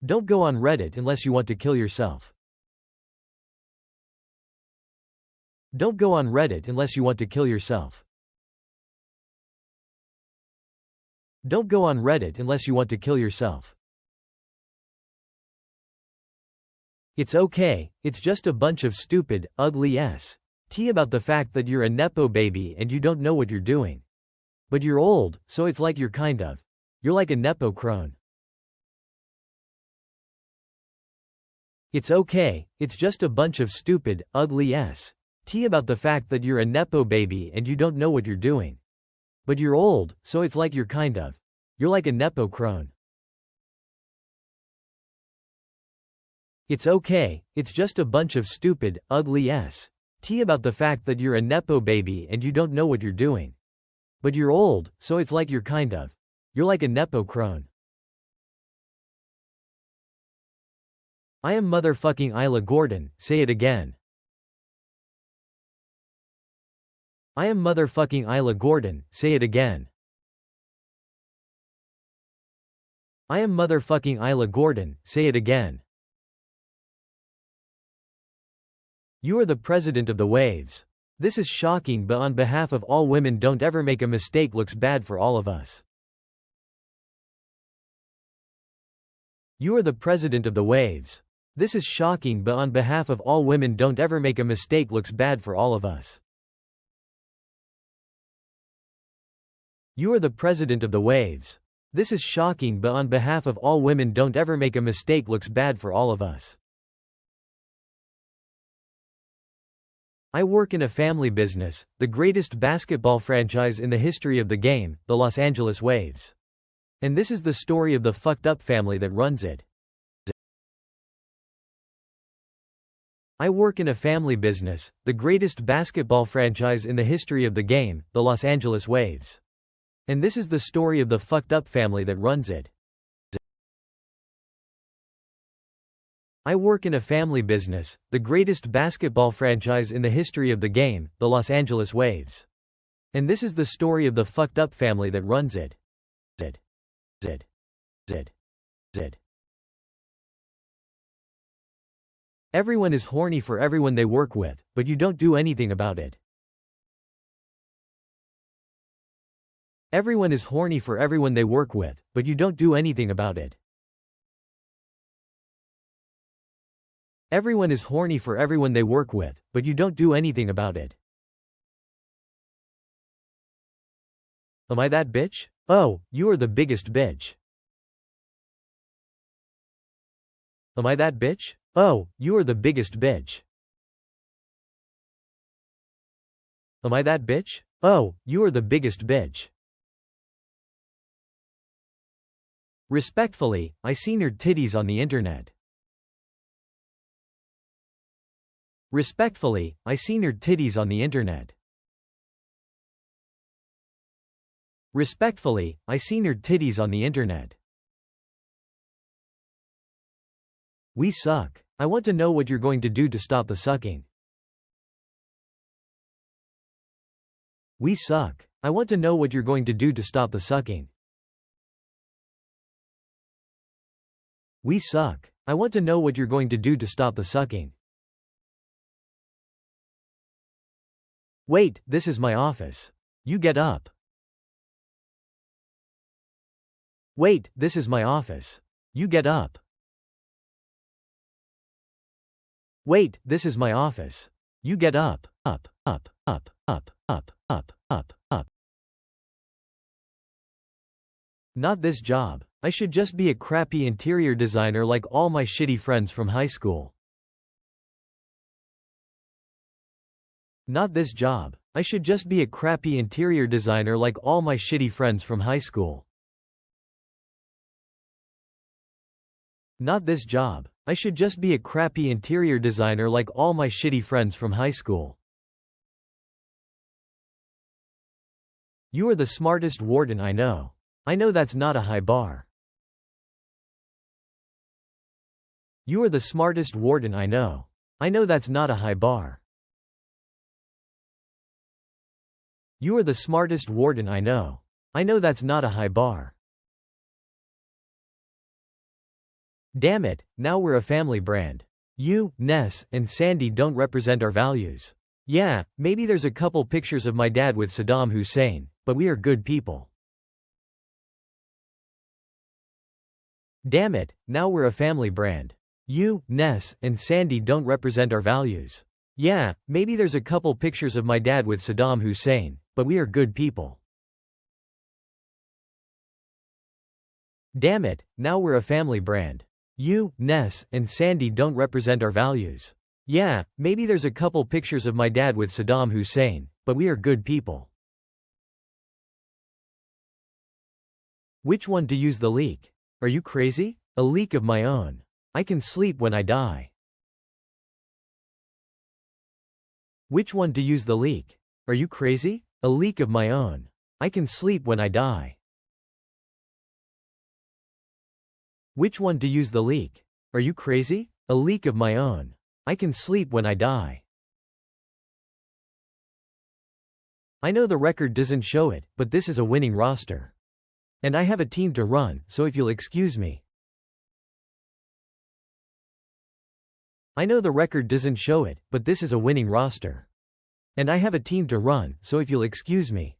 Don't go on Reddit unless you want to kill yourself. Don't go on Reddit unless you want to kill yourself. Don't go on Reddit unless you want to kill yourself. It's okay, it's just a bunch of stupid, ugly tea about the fact that you're a nepo baby and you don't know what you're doing. But you're old, so it's like you're like a nepo crone. It's okay, it's just a bunch of stupid, ugly tea about the fact that you're a nepo baby and you don't know what you're doing. But you're old, so it's like you're like a nepo crone. It's okay, it's just a bunch of stupid, ugly tea about the fact that you're a nepo baby and you don't know what you're doing. But you're old, so it's like you're like a nepo crone. I am motherfucking Isla Gordon, say it again. I am motherfucking Isla Gordon, say it again. I am motherfucking Isla Gordon, say it again. You are the president of the waves. This is shocking, but on behalf of all women, don't ever make a mistake, looks bad for all of us. You are the president of the waves. This is shocking, but on behalf of all women, don't ever make a mistake, looks bad for all of us. You are the president of the waves. This is shocking, but on behalf of all women, don't ever make a mistake, looks bad for all of us. I work in a family business, the greatest basketball franchise in the history of the game, the Los Angeles Waves. And this is the story of the fucked up family that runs it. I work in a family business, the greatest basketball franchise in the history of the game, the Los Angeles Waves. And this is the story of the fucked up family that runs it. I work in a family business, the greatest basketball franchise in the history of the game, the Los Angeles Waves. And this is the story of the fucked up family that runs it. Everyone is horny for everyone they work with, but you don't do anything about it. Everyone is horny for everyone they work with, but you don't do anything about it. Everyone is horny for everyone they work with, but you don't do anything about it. Am I that bitch? Oh, you are the biggest bitch. Am I that bitch? Oh, you are the biggest bitch. Am I that bitch? Oh, you are the biggest bitch. Respectfully, I seen your titties on the internet. Respectfully, I seen your titties on the internet. Respectfully, I seen your titties on the internet. We suck. I want to know what you're going to do to stop the sucking. We suck. I want to know what you're going to do to stop the sucking. We suck. I want to know what you're going to do to stop the sucking. Wait, this is my office. You get up. Wait, this is my office. You get up. Wait, this is my office. You get up. Up, up, up, up, up, up, up, up. Not this job. I should just be a crappy interior designer like all my shitty friends from high school. Not this job. I should just be a crappy interior designer like all my shitty friends from high school. Not this job. I should just be a crappy interior designer like all my shitty friends from high school. You are the smartest warden I know. I know that's not a high bar. You are the smartest warden I know. I know that's not a high bar. You are the smartest warden I know. I know that's not a high bar. Damn it, now we're a family brand. You, Ness, and Sandy don't represent our values. Yeah, maybe there's a couple pictures of my dad with Saddam Hussein, but we are good people. Damn it, now we're a family brand. You, Ness, and Sandy don't represent our values. Yeah, maybe there's a couple pictures of my dad with Saddam Hussein, but we are good people. Damn it, now we're a family brand. You, Ness, and Sandy don't represent our values. Yeah, maybe there's a couple pictures of my dad with Saddam Hussein, but we are good people. Which one to use the leak? Are you crazy? A leak of my own. I can sleep when I die. Which one to use the leak? Are you crazy? A leak of my own. I can sleep when I die. Which one to use the leak? Are you crazy? A leak of my own. I can sleep when I die. I know the record doesn't show it, but this is a winning roster. And I have a team to run, so if you'll excuse me. I know the record doesn't show it, but this is a winning roster. And I have a team to run, so if you'll excuse me.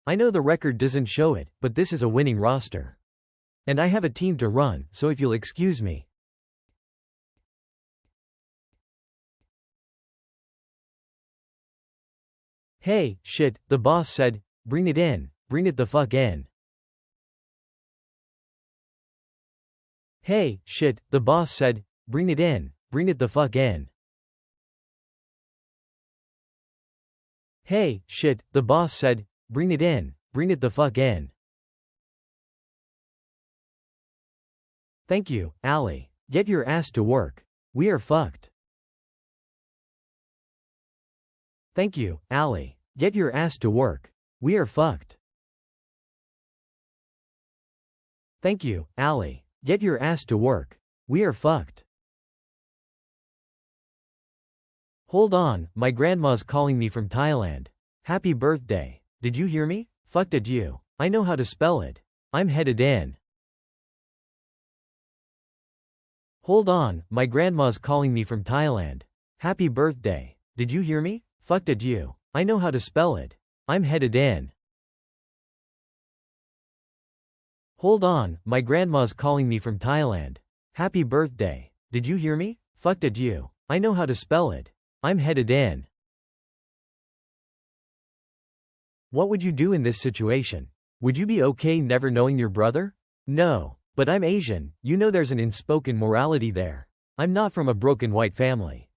I know the record doesn't show it, but this is a winning roster. And I have a team to run, so if you'll excuse me. Hey, shit, the boss said, bring it in, bring it the fuck in. Hey, shit, the boss said, bring it in, bring it the fuck in. Hey, shit, the boss said, bring it in, bring it the fuck in. Thank you, Allie. Get your ass to work. We are fucked. Thank you, Allie. Get your ass to work. We are fucked. Thank you, Allie. Get your ass to work. We are fucked. Hold on, my grandma's calling me from Thailand. Happy birthday. Did you hear me? Fucked at you. I know how to spell it. I'm headed in. Hold on, my grandma's calling me from Thailand. Happy birthday. Did you hear me? Fucked at you. I know how to spell it. I'm headed in. Hold on, my grandma's calling me from Thailand. Happy birthday. Did you hear me? Fucked at you. I know how to spell it. I'm headed in. What would you do in this situation? Would you be okay never knowing your brother? No. But I'm Asian, you know there's an unspoken morality there. I'm not from a broken white family.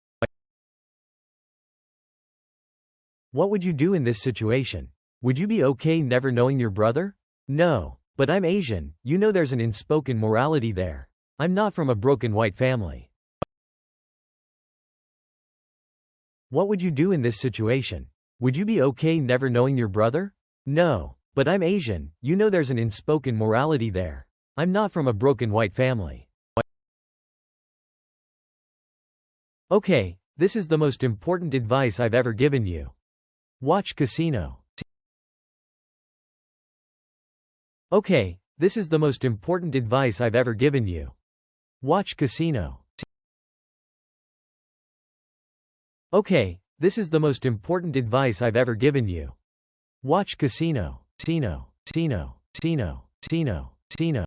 What would you do in this situation? Would you be okay never knowing your brother? No. But I'm Asian, you know there's an unspoken morality there. I'm not from a broken white family. What would you do in this situation? Would you be okay never knowing your brother? No. But I'm Asian, you know there's an unspoken morality there. I'm not from a broken white family. Okay, this is the most important advice I've ever given you. Watch Casino. Okay, this is the most important advice I've ever given you. Watch Casino. Okay, this is the most important advice I've ever given you. Watch Casino. Casino. Casino. Casino. Casino. Casino.